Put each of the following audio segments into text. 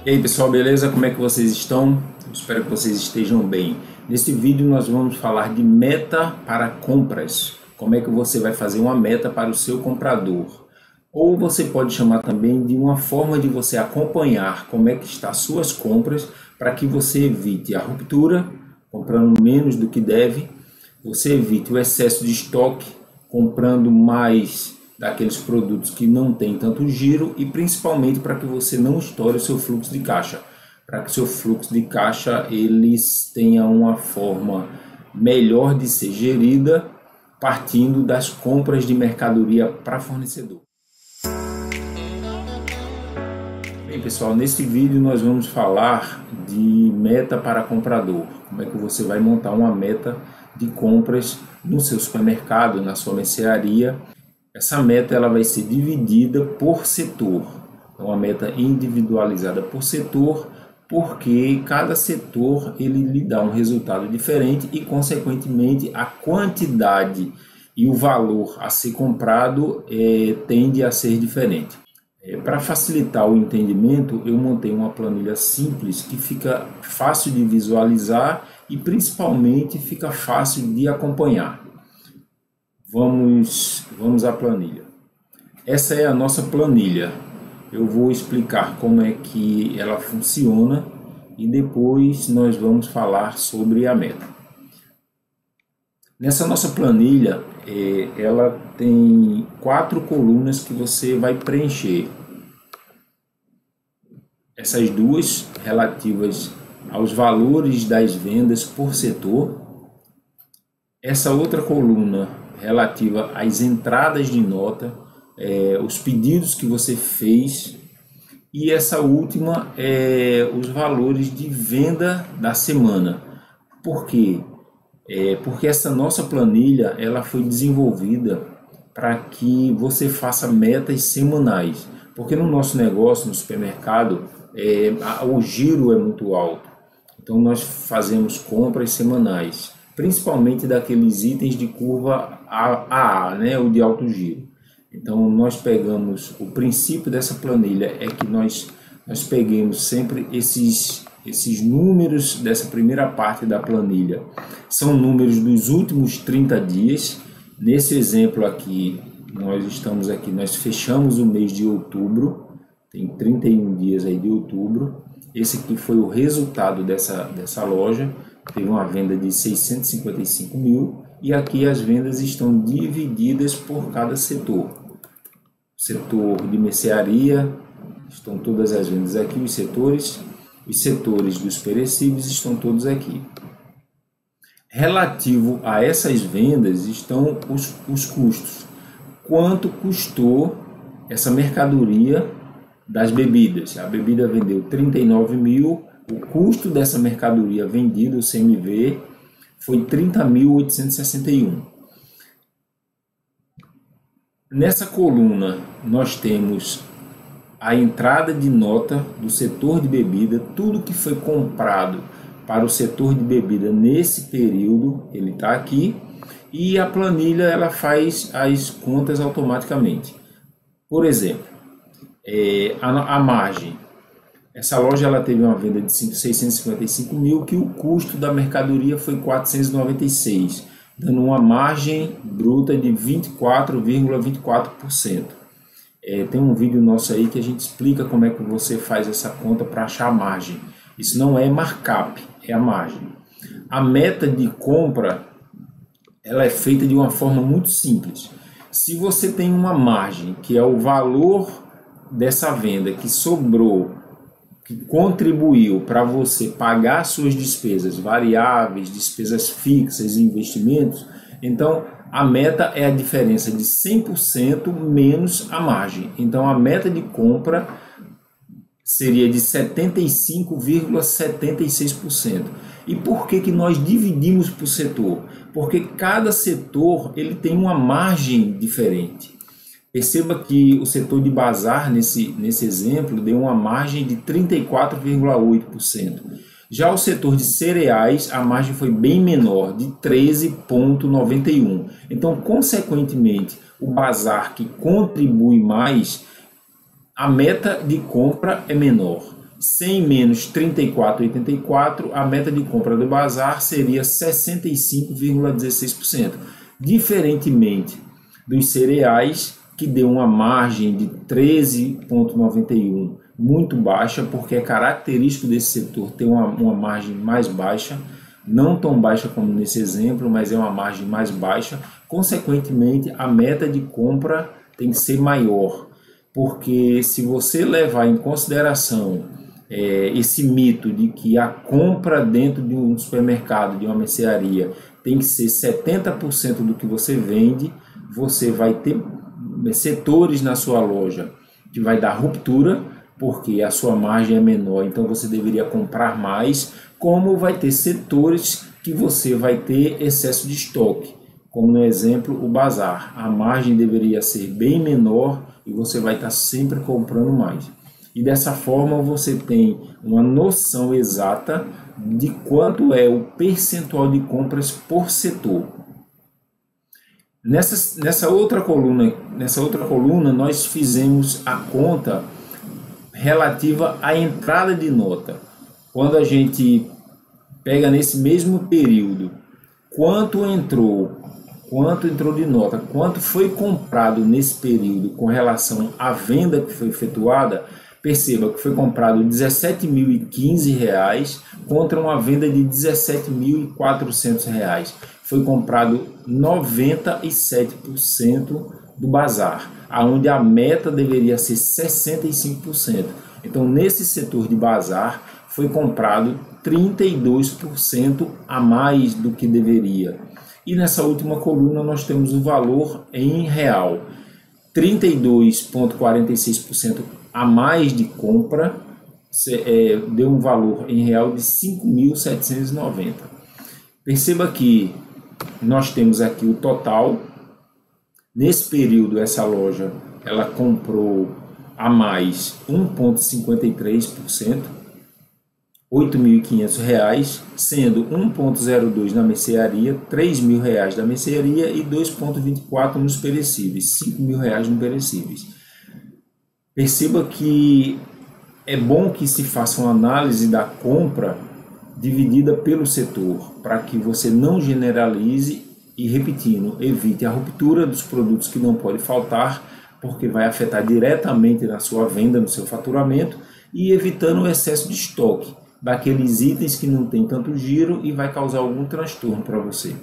E aí pessoal, beleza? Como é que vocês estão? Espero que vocês estejam bem. Nesse vídeo nós vamos falar de meta para compras. Como é que você vai fazer uma meta para o seu comprador? Ou você pode chamar também de uma forma de você acompanhar como é que está as suas compras para que você evite a ruptura, comprando menos do que deve, você evite o excesso de estoque, comprando mais daqueles produtos que não tem tanto giro e principalmente para que você não estoure o seu fluxo de caixa, para que seu fluxo de caixa eles tenha uma forma melhor de ser gerida partindo das compras de mercadoria para fornecedor. Bem pessoal, nesse vídeo nós vamos falar de meta para comprador, como é que você vai montar uma meta de compras no seu supermercado, na sua mercearia. Essa meta ela vai ser dividida por setor, é uma meta individualizada por setor, porque cada setor ele lhe dá um resultado diferente e consequentemente a quantidade e o valor a ser comprado tende a ser diferente. Para facilitar o entendimento, eu montei uma planilha simples que fica fácil de visualizar e principalmente fica fácil de acompanhar. Vamos à planilha. Essa é a nossa planilha. Eu vou explicar como é que ela funciona e depois nós vamos falar sobre a meta. Nessa nossa planilha, ela tem 4 colunas que você vai preencher. Essas duas relativas aos valores das vendas por setor. Essa outra coluna relativa às entradas de nota, os pedidos que você fez, e essa última os valores de venda da semana. Por quê? Porque essa nossa planilha ela foi desenvolvida para que você faça metas semanais, porque no nosso negócio, no supermercado, o giro é muito alto, então nós fazemos compras semanais, principalmente daqueles itens de curva AA, né, o de alto giro. Então nós pegamos, o princípio dessa planilha é que nós peguemos sempre esses números dessa primeira parte da planilha, são números dos últimos 30 dias. Nesse exemplo aqui, nós fechamos o mês de outubro, tem 31 dias aí de outubro. Esse aqui foi o resultado dessa loja. Teve uma venda de 655 mil e aqui as vendas estão divididas por cada setor. Setor de mercearia, estão todas as vendas aqui, os setores dos perecíveis estão todos aqui. Relativo a essas vendas estão os custos. Quanto custou essa mercadoria das bebidas? A bebida vendeu 39 mil. O custo dessa mercadoria vendida, o CMV, foi 30.861. Nessa coluna nós temos a entrada de nota do setor de bebida, tudo que foi comprado para o setor de bebida nesse período, ele está aqui, e a planilha ela faz as contas automaticamente. Por exemplo, a margem. Essa loja ela teve uma venda de 655 mil, que o custo da mercadoria foi 496, dando uma margem bruta de 24,24%. Tem um vídeo nosso aí que a gente explica como é que você faz essa conta para achar a margem. Isso não é markup, é a margem. A meta de compra ela é feita de uma forma muito simples. Se você tem uma margem, que é o valor dessa venda que sobrou, que contribuiu para você pagar suas despesas variáveis, despesas fixas e investimentos, então a meta é a diferença de 100% menos a margem. Então a meta de compra seria de 75,76%. E por que nós dividimos por setor? Porque cada setor ele tem uma margem diferente. Perceba que o setor de bazar, nesse exemplo, deu uma margem de 34,8%. Já o setor de cereais, a margem foi bem menor, de 13,91%. Então, consequentemente, o bazar que contribui mais, a meta de compra é menor. 100 menos 34,84, a meta de compra do bazar seria 65,16%. Diferentemente dos cereais, que deu uma margem de 13,91, muito baixa, porque é característico desse setor ter uma margem mais baixa, não tão baixa como nesse exemplo, mas é uma margem mais baixa. Consequentemente, a meta de compra tem que ser maior, porque se você levar em consideração esse mito de que a compra dentro de um supermercado, de uma mercearia, tem que ser 70% do que você vende, você vai ter setores na sua loja que vai dar ruptura, porque a sua margem é menor, então você deveria comprar mais, como vai ter setores que você vai ter excesso de estoque, como no exemplo o bazar. A margem deveria ser bem menor e você vai estar sempre comprando mais. E dessa forma você tem uma noção exata de quanto é o percentual de compras por setor. Nessa outra coluna nós fizemos a conta relativa à entrada de nota. Quando a gente pega nesse mesmo período, quanto entrou de nota, quanto foi comprado nesse período com relação à venda que foi efetuada, perceba que foi comprado R$ 17.015 contra uma venda de R$ 17.400. Foi comprado 97% do bazar, aonde a meta deveria ser 65%. Então, nesse setor de bazar, foi comprado 32% a mais do que deveria. E nessa última coluna nós temos o valor em real, 32,46% a mais de compra, deu um valor em real de 5.790. Perceba que nós temos aqui o total. Nesse período, essa loja ela comprou a mais 1,53%, R$ 8.500, sendo 1,02 na mercearia, R$ 3.000 da mercearia e 2,24 nos perecíveis, R$ 5.000 nos perecíveis. Perceba que é bom que se faça uma análise da compra dividida pelo setor, para que você não generalize e, repetindo, evite a ruptura dos produtos que não pode faltar, porque vai afetar diretamente na sua venda, no seu faturamento, e evitando o excesso de estoque daqueles itens que não tem tanto giro e vai causar algum transtorno para você.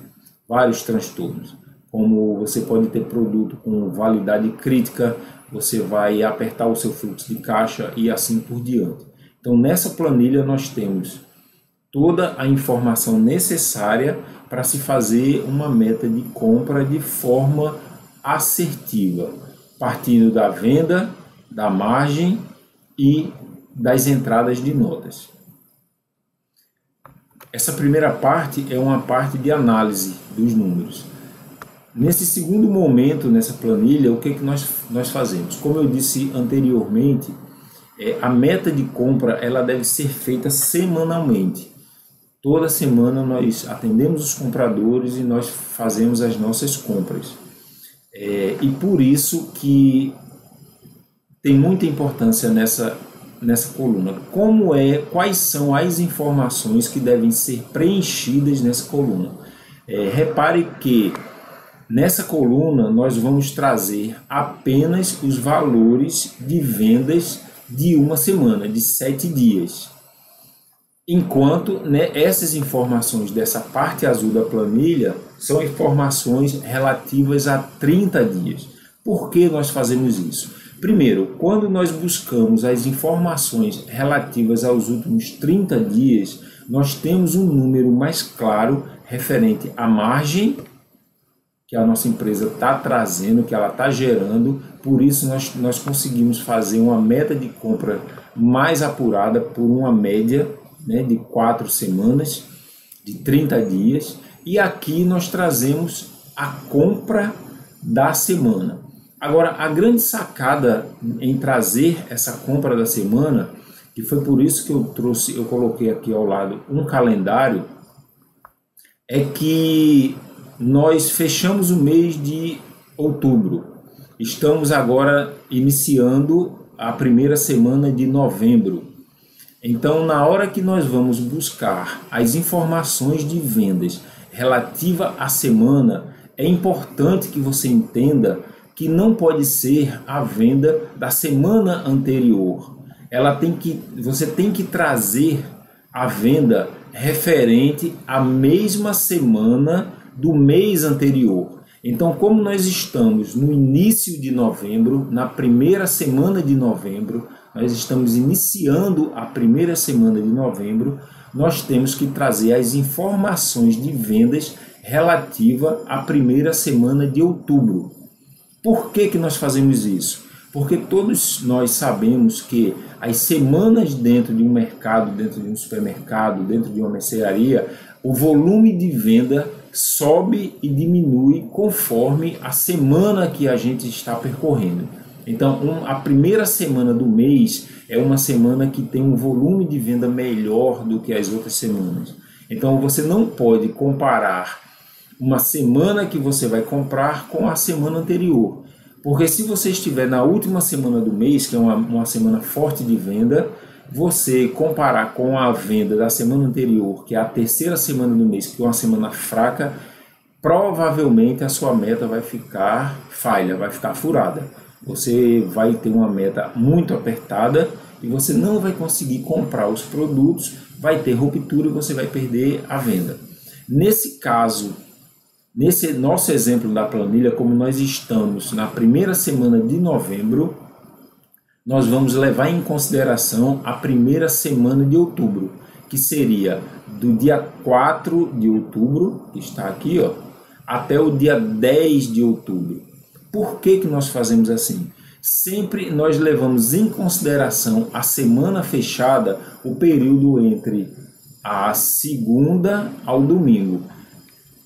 Vários transtornos, como você pode ter produto com validade crítica, você vai apertar o seu fluxo de caixa e assim por diante. Então, nessa planilha nós temos toda a informação necessária para se fazer uma meta de compra de forma assertiva, partindo da venda, da margem e das entradas de notas. Essa primeira parte é uma parte de análise dos números. Nesse segundo momento, nessa planilha, o que nós fazemos? Como eu disse anteriormente, a meta de compra ela deve ser feita semanalmente. Toda semana nós atendemos os compradores e nós fazemos as nossas compras. E por isso que tem muita importância nessa coluna. Quais são as informações que devem ser preenchidas nessa coluna? Repare que nessa coluna nós vamos trazer apenas os valores de vendas de uma semana, de 7 dias. Enquanto essas informações dessa parte azul da planilha são informações relativas a 30 dias. Por que nós fazemos isso? Primeiro, quando nós buscamos as informações relativas aos últimos 30 dias, nós temos um número mais claro referente à margem que a nossa empresa está trazendo, que ela está gerando. Por isso nós conseguimos fazer uma meta de compra mais apurada por uma média de 4 semanas, de 30 dias. E aqui nós trazemos a compra da semana. Agora, a grande sacada em trazer essa compra da semana, que foi por isso que eu coloquei aqui ao lado um calendário, é que nós fechamos o mês de outubro. Estamos agora iniciando a primeira semana de novembro. Então, na hora que nós vamos buscar as informações de vendas relativa à semana, é importante que você entenda que não pode ser a venda da semana anterior. Você tem que trazer a venda referente à mesma semana do mês anterior. Então, como nós estamos no início de novembro, na primeira semana de novembro, nós estamos iniciando a primeira semana de novembro, nós temos que trazer as informações de vendas relativa à primeira semana de outubro. Por que nós fazemos isso? Porque todos nós sabemos que as semanas dentro de um mercado, dentro de um supermercado, dentro de uma mercearia, o volume de venda sobe e diminui conforme a semana que a gente está percorrendo. Então, a primeira semana do mês é uma semana que tem um volume de venda melhor do que as outras semanas. Então, você não pode comparar uma semana que você vai comprar com a semana anterior. Porque se você estiver na última semana do mês, que é uma semana forte de venda, você comparar com a venda da semana anterior, que é a terceira semana do mês, que é uma semana fraca, provavelmente a sua meta vai ficar falha, vai ficar furada. Você vai ter uma meta muito apertada e você não vai conseguir comprar os produtos, vai ter ruptura e você vai perder a venda. Nesse caso, nesse nosso exemplo da planilha, como nós estamos na primeira semana de novembro, nós vamos levar em consideração a primeira semana de outubro, que seria do dia 4 de outubro, que está aqui, ó, até o dia 10 de outubro. Por que nós fazemos assim? Sempre nós levamos em consideração a semana fechada, o período entre a segunda ao domingo.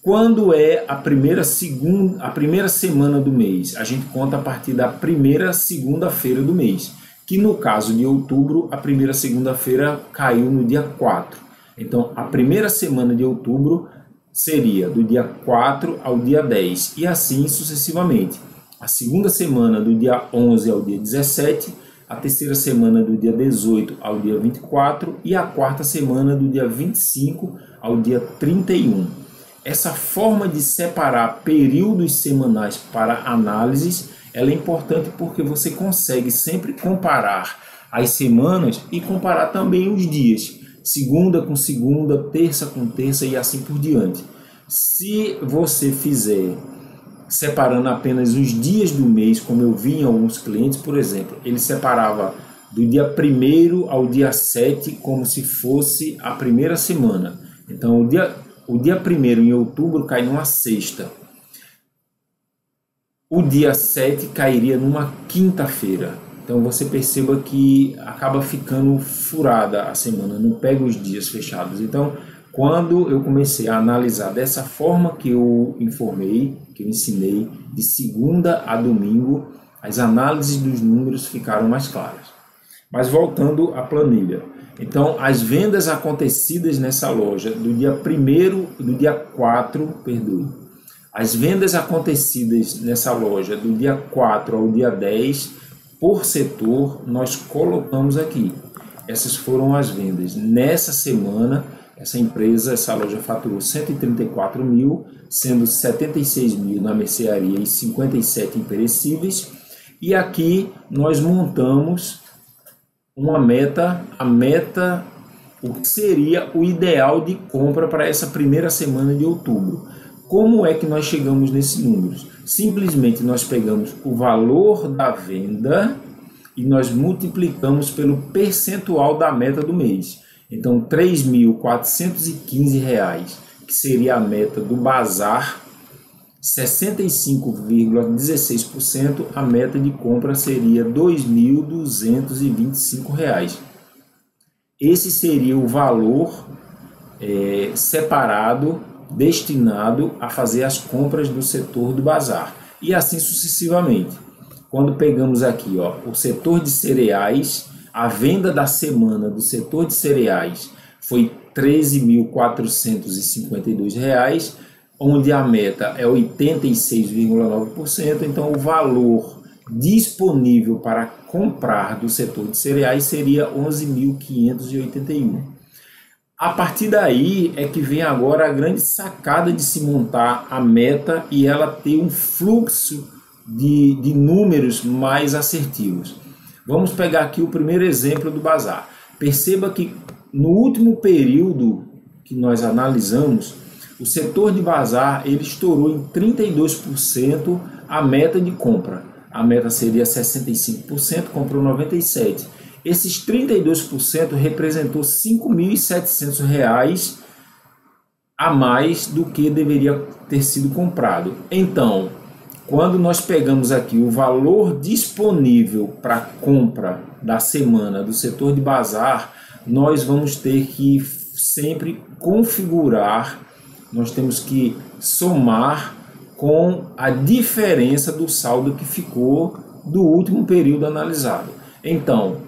Quando é a primeira semana do mês? A gente conta a partir da primeira segunda-feira do mês, que no caso de outubro, a primeira segunda-feira caiu no dia 4. Então, a primeira semana de outubro seria do dia 4 ao dia 10, e assim sucessivamente. A segunda semana do dia 11 ao dia 17, a terceira semana do dia 18 ao dia 24 e a quarta semana do dia 25 ao dia 31. Essa forma de separar períodos semanais para análises, ela é importante porque você consegue sempre comparar as semanas e comparar também os dias, segunda com segunda, terça com terça e assim por diante. Se você fizer separando apenas os dias do mês, como eu vi em alguns clientes, por exemplo, ele separava do dia 1º ao dia 7 como se fosse a primeira semana. Então, o dia 1º em outubro cai numa sexta. O dia 7 cairia numa quinta-feira. Então você perceba que acaba ficando furada a semana, não pega os dias fechados. Então, quando eu comecei a analisar dessa forma que eu informei, que eu ensinei, de segunda a domingo, as análises dos números ficaram mais claras. Mas voltando à planilha. Então, as vendas acontecidas nessa loja do dia 4, as vendas acontecidas nessa loja do dia 4 ao dia 10, por setor, nós colocamos aqui. Essas foram as vendas. Nessa semana, essa loja faturou 134 mil, sendo 76 mil na mercearia e 57 em perecíveis. E aqui nós montamos uma meta, o que seria o ideal de compra para essa primeira semana de outubro. Como é que nós chegamos nesses números? Simplesmente nós pegamos o valor da venda e nós multiplicamos pelo percentual da meta do mês. Então, R$ 3.415, que seria a meta do bazar, 65,16%, a meta de compra seria R$ 2.225. Esse seria o valor separado, destinado a fazer as compras do setor do bazar. E assim sucessivamente. Quando pegamos aqui, ó, o setor de cereais, a venda da semana do setor de cereais foi R$ 13.452, onde a meta é 86,9%, então o valor disponível para comprar do setor de cereais seria 11.581. A partir daí é que vem agora a grande sacada de se montar a meta e ela ter um fluxo de números mais assertivos. Vamos pegar aqui o primeiro exemplo do bazar. Perceba que no último período que nós analisamos, o setor de bazar ele estourou em 32% a meta de compra. A meta seria 65%, comprou 97%. Esses 32% representou R$ 5.700 a mais do que deveria ter sido comprado. Então, quando nós pegamos aqui o valor disponível para compra da semana do setor de bazar, nós vamos ter que sempre configurar, nós temos que somar com a diferença do saldo que ficou do último período analisado. Então,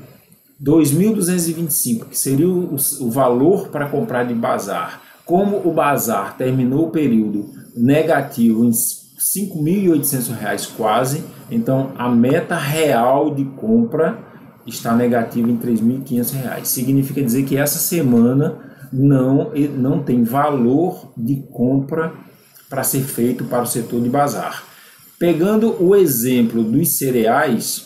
2.225, que seria o valor para comprar de bazar, como o bazar terminou o período negativo em R$ 5.800 quase, então a meta real de compra está negativa em R$ 3.500. Significa dizer que essa semana não tem valor de compra para ser feito para o setor de bazar. Pegando o exemplo dos cereais,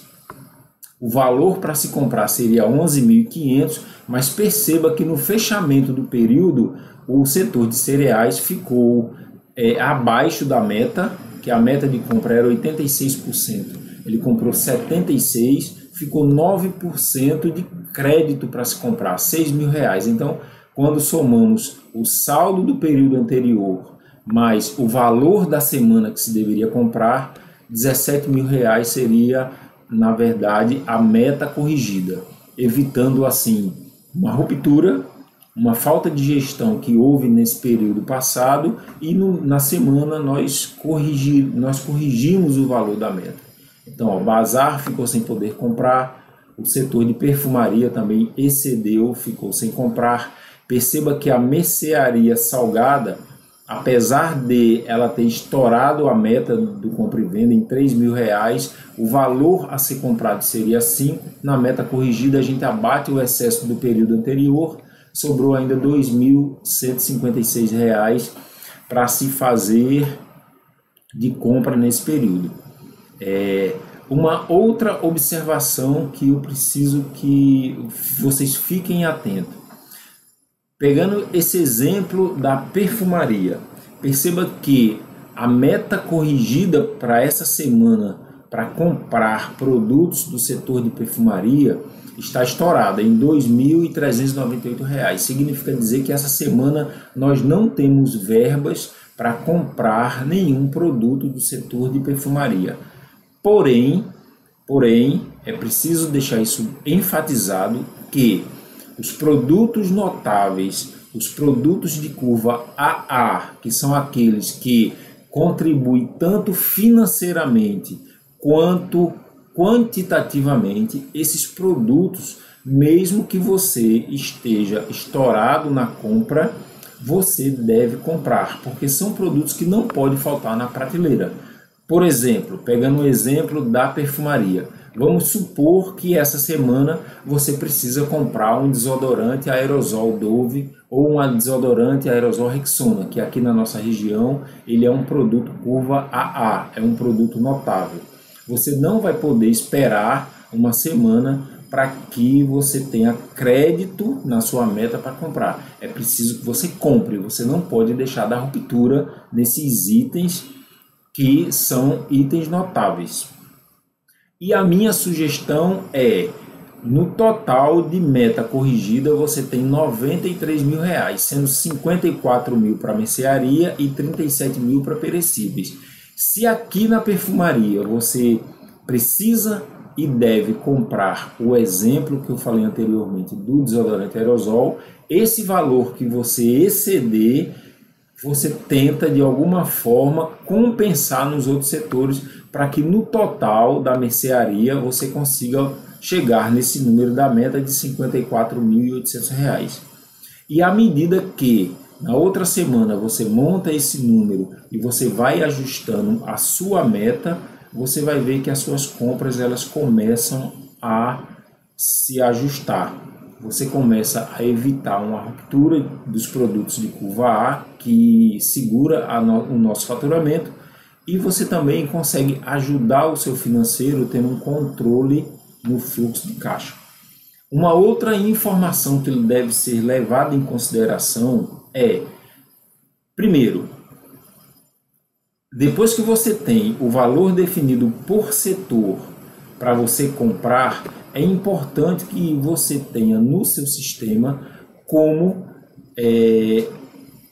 o valor para se comprar seria 11.500, mas perceba que no fechamento do período o setor de cereais ficou abaixo da meta, que a meta de compra era 86%. Ele comprou 76%, ficou 9% de crédito para se comprar, R$ 6.000. Então, quando somamos o saldo do período anterior mais o valor da semana que se deveria comprar, R$ 17.000 seria, na verdade, a meta corrigida, evitando assim uma ruptura, uma falta de gestão que houve nesse período passado e na semana nós corrigimos o valor da meta. Então, o bazar ficou sem poder comprar, o setor de perfumaria também excedeu, ficou sem comprar. Perceba que a mercearia salgada, apesar de ela ter estourado a meta do compra e venda em R$ 3.000, o valor a ser comprado seria 5. Na meta corrigida a gente abate o excesso do período anterior, sobrou ainda R$ 2.156 para se fazer de compra nesse período. Uma outra observação que eu preciso que vocês fiquem atentos. Pegando esse exemplo da perfumaria, perceba que a meta corrigida para essa semana para comprar produtos do setor de perfumaria está estourada em R$ 2.398. Significa dizer que essa semana nós não temos verbas para comprar nenhum produto do setor de perfumaria. Porém, é preciso deixar isso enfatizado que os produtos notáveis, os produtos de curva AA, que são aqueles que contribuem tanto financeiramente quanto quantitativamente, esses produtos, mesmo que você esteja estourado na compra, você deve comprar, porque são produtos que não podem faltar na prateleira. Por exemplo, pegando o exemplo da perfumaria, vamos supor que essa semana você precisa comprar um desodorante aerosol Dove ou um desodorante aerosol Rexona, que aqui na nossa região ele é um produto curva AA, é um produto notável. Você não vai poder esperar uma semana para que você tenha crédito na sua meta para comprar. É preciso que você compre, você não pode deixar da ruptura nesses itens que são itens notáveis. E a minha sugestão é, no total de meta corrigida, você tem R$ 93.000, sendo 54.000 para mercearia e 37.000 para perecíveis. Se aqui na perfumaria você precisa e deve comprar o exemplo que eu falei anteriormente do desodorante aerosol, esse valor que você exceder, você tenta de alguma forma compensar nos outros setores para que no total da mercearia você consiga chegar nesse número da meta de R$ 54.800. E à medida que na outra semana você monta esse número e você vai ajustando a sua meta, você vai ver que as suas compras elas começam a se ajustar. Você começa a evitar uma ruptura dos produtos de curva A que segura o nosso faturamento, e você também consegue ajudar o seu financeiro tendo um controle no fluxo de caixa. Uma outra informação que deve ser levada em consideração é, primeiro, depois que você tem o valor definido por setor para você comprar, é importante que você tenha no seu sistema como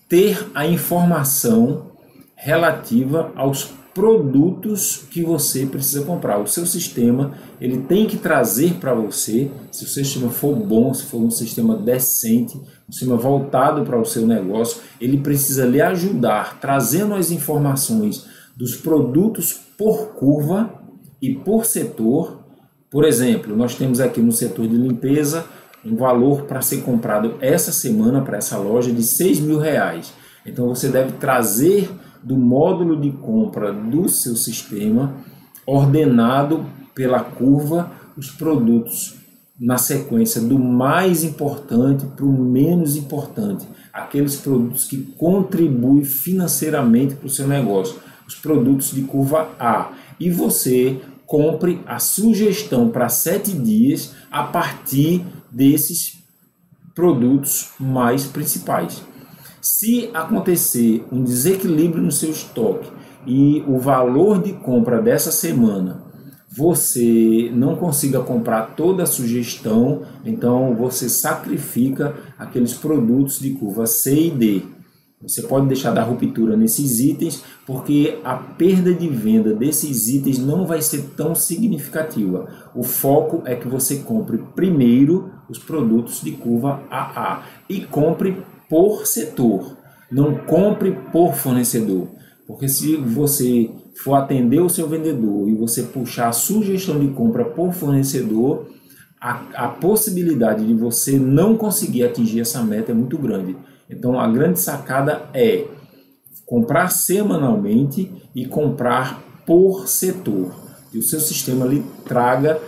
ter a informação relativa aos produtos que você precisa comprar. O seu sistema ele tem que trazer para você, se o seu sistema for bom, se for um sistema decente, um sistema voltado para o seu negócio, ele precisa lhe ajudar trazendo as informações dos produtos por curva e por setor. Por exemplo, nós temos aqui no setor de limpeza um valor para ser comprado essa semana para essa loja de R$6.000. Então você deve trazer do módulo de compra do seu sistema, ordenado pela curva, os produtos na sequência do mais importante para o menos importante, aqueles produtos que contribuem financeiramente para o seu negócio, os produtos de curva A. E você compre a sugestão para 7 dias a partir desses produtos mais principais. Se acontecer um desequilíbrio no seu estoque e o valor de compra dessa semana você não consiga comprar toda a sugestão, então você sacrifica aqueles produtos de curva C e D. Você pode deixar da ruptura nesses itens, porque a perda de venda desses itens não vai ser tão significativa. O foco é que você compre primeiro os produtos de curva AA e compre por setor, não compre por fornecedor, porque se você for atender o seu vendedor e você puxar a sugestão de compra por fornecedor, a possibilidade de você não conseguir atingir essa meta é muito grande. Então a grande sacada é comprar semanalmente e comprar por setor, que o seu sistema lhe traga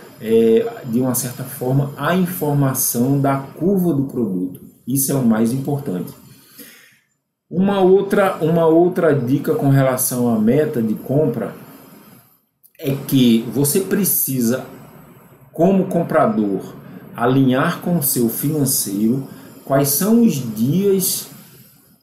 de uma certa forma a informação da curva do produto. Isso é o mais importante. Uma outra dica com relação à meta de compra é que você precisa, como comprador, alinhar com o seu financeiro quais são os dias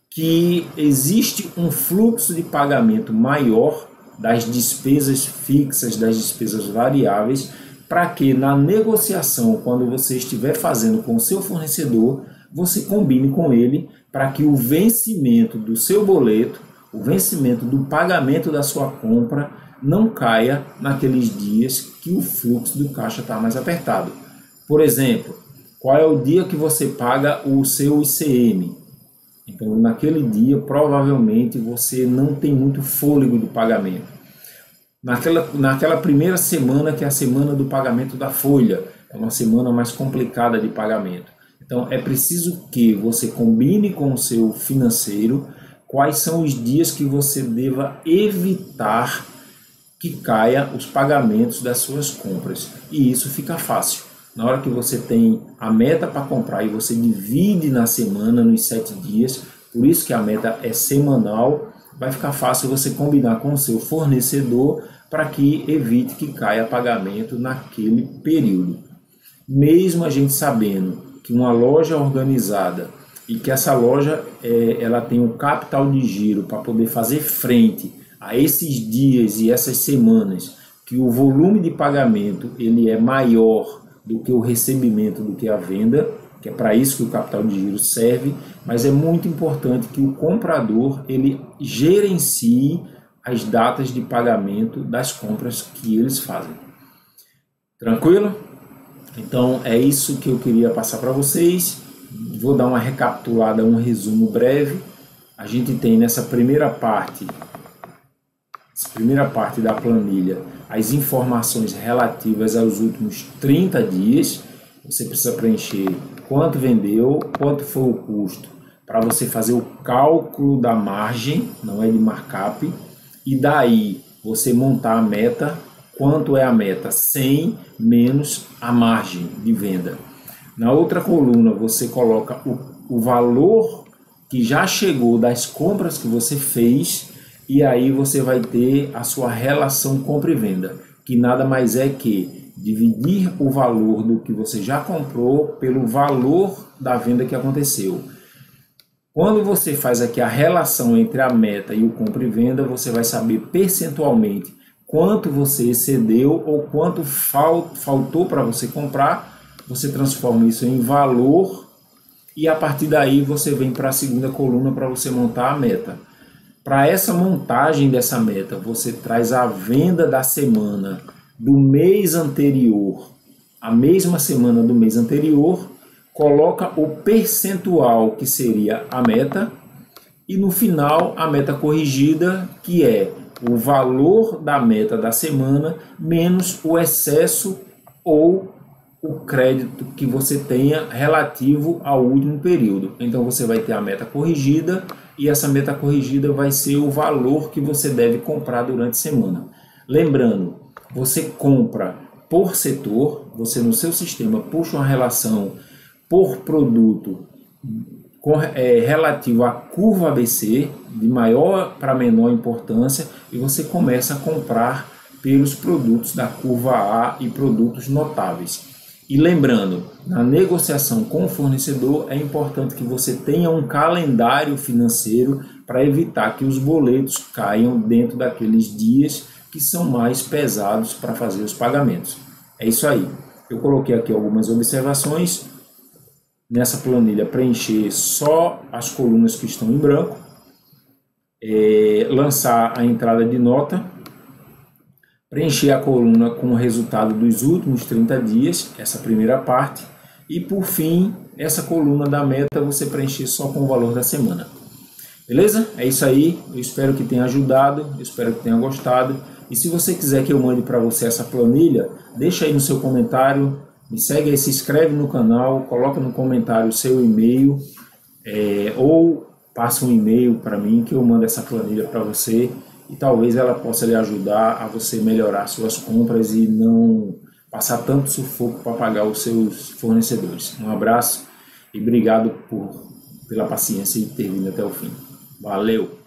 que existe um fluxo de pagamento maior das despesas fixas, das despesas variáveis, para que na negociação, quando você estiver fazendo com o seu fornecedor, você combine com ele para que o vencimento do seu boleto, o vencimento do pagamento da sua compra, não caia naqueles dias que o fluxo do caixa está mais apertado. Por exemplo, qual é o dia que você paga o seu ICM? Então, naquele dia, provavelmente, você não tem muito fôlego de pagamento. Naquela primeira semana, que é a semana do pagamento da folha, é uma semana mais complicada de pagamento. Então, é preciso que você combine com o seu financeiro quais são os dias que você deva evitar que caia os pagamentos das suas compras. E isso fica fácil. Na hora que você tem a meta para comprar e você divide na semana, nos 7 dias, por isso que a meta é semanal, vai ficar fácil você combinar com o seu fornecedor para que evite que caia pagamento naquele período. Mesmo a gente sabendo que uma loja organizada e que essa loja ela tem um capital de giro para poder fazer frente a esses dias e essas semanas, que o volume de pagamento ele é maior do que o recebimento, do que a venda, que é para isso que o capital de giro serve, mas é muito importante que o comprador ele gerencie as datas de pagamento das compras que eles fazem. Tranquilo? Então é isso que eu queria passar para vocês. Vou dar uma recapitulada, um resumo breve. A gente tem nessa primeira parte da planilha as informações relativas aos últimos 30 dias. Você precisa preencher quanto vendeu, quanto foi o custo, para você fazer o cálculo da margem, não é de markup, e daí você montar a meta. Quanto é a meta? 100 menos a margem de venda. Na outra coluna você coloca o valor que já chegou das compras que você fez, e aí você vai ter a sua relação compra e venda, que nada mais é que dividir o valor do que você já comprou pelo valor da venda que aconteceu. Quando você faz aqui a relação entre a meta e o compra e venda, você vai saber percentualmente quanto você excedeu ou quanto faltou para você comprar. Você transforma isso em valor e a partir daí você vem para a segunda coluna para você montar a meta. Para essa montagem dessa meta, você traz a venda da semana do mês anterior, a mesma semana do mês anterior, coloca o percentual que seria a meta e no final a meta corrigida, que é o valor da meta da semana menos o excesso ou o crédito que você tenha relativo ao último período. Então você vai ter a meta corrigida e essa meta corrigida vai ser o valor que você deve comprar durante a semana. Lembrando, você compra por setor, você no seu sistema puxa uma relação por produto relativo à curva ABC, de maior para menor importância, e você começa a comprar pelos produtos da curva A e produtos notáveis. E lembrando, na negociação com o fornecedor é importante que você tenha um calendário financeiro para evitar que os boletos caiam dentro daqueles dias que são mais pesados para fazer os pagamentos. É isso aí. Eu coloquei aqui algumas observações. Nessa planilha, preencher só as colunas que estão em branco, lançar a entrada de nota, preencher a coluna com o resultado dos últimos 30 dias, essa primeira parte, e por fim, essa coluna da meta você preencher só com o valor da semana. Beleza? É isso aí, eu espero que tenha ajudado, eu espero que tenha gostado, e se você quiser que eu mande para você essa planilha, deixa aí no seu comentário, me segue aí, se inscreve no canal, coloca no comentário o seu e-mail, ou passa um e-mail para mim que eu mando essa planilha para você e talvez ela possa lhe ajudar a você melhorar suas compras e não passar tanto sufoco para pagar os seus fornecedores. Um abraço e obrigado pela paciência e ter vindo até o fim. Valeu!